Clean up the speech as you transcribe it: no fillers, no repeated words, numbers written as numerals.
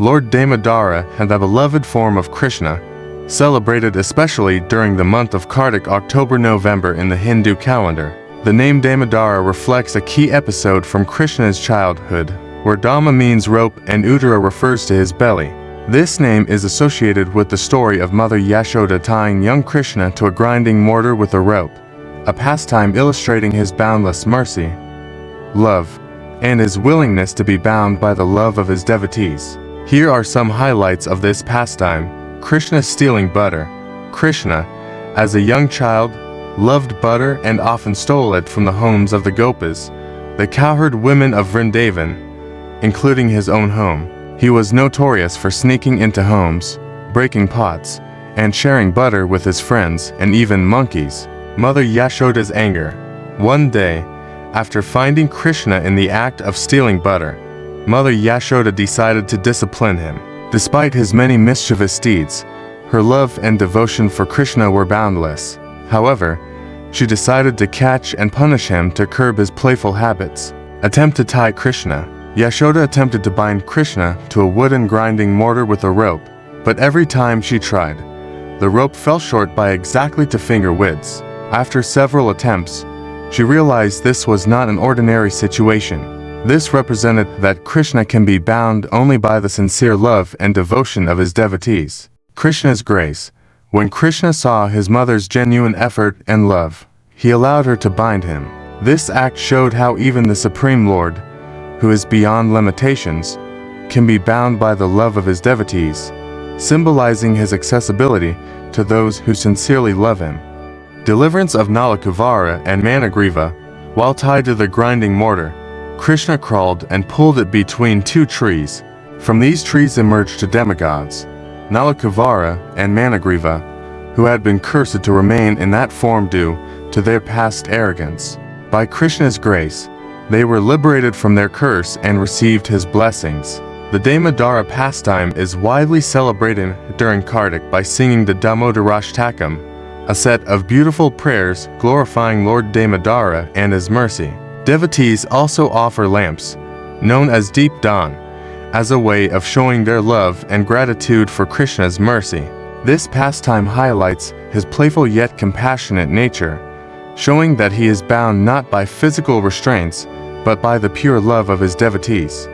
Lord Damodara and the beloved form of Krishna, celebrated especially during the month of Kartik, October-November in the Hindu calendar. The name Damodara reflects a key episode from Krishna's childhood, where Dama means rope and Uttara refers to his belly. This name is associated with the story of Mother Yashoda tying young Krishna to a grinding mortar with a rope, a pastime illustrating his boundless mercy, love, and his willingness to be bound by the love of his devotees. Here are some highlights of this pastime. Krishna stealing butter. Krishna, as a young child, loved butter and often stole it from the homes of the Gopas, the cowherd women of Vrindavan, including his own home. He was notorious for sneaking into homes, breaking pots, and sharing butter with his friends and even monkeys. Mother Yashoda's anger. One day, after finding Krishna in the act of stealing butter, Mother Yashoda decided to discipline him. Despite his many mischievous deeds, her love and devotion for Krishna were boundless. However, she decided to catch and punish him to curb his playful habits. Attempt to tie Krishna. Yashoda attempted to bind Krishna to a wooden grinding mortar with a rope, but every time she tried, the rope fell short by exactly 2 finger widths. After several attempts, she realized this was not an ordinary situation. This represented that Krishna can be bound only by the sincere love and devotion of his devotees. Krishna's grace. When Krishna saw his mother's genuine effort and love, he allowed her to bind him. This act showed how even the Supreme Lord, who is beyond limitations, can be bound by the love of his devotees, symbolizing his accessibility to those who sincerely love him. Deliverance of Nalakuvara and Managriva. While tied to the grinding mortar, Krishna crawled and pulled it between 2 trees. From these trees emerged 2 demigods, Nalakuvara and Managriva, who had been cursed to remain in that form due to their past arrogance. By Krishna's grace, they were liberated from their curse and received his blessings. The Damodara pastime is widely celebrated during Kartik by singing the Damodarashtakam, a set of beautiful prayers glorifying Lord Damodara and his mercy. Devotees also offer lamps, known as Deep Dawn, as a way of showing their love and gratitude for Krishna's mercy. This pastime highlights his playful yet compassionate nature, showing that he is bound not by physical restraints, but by the pure love of his devotees.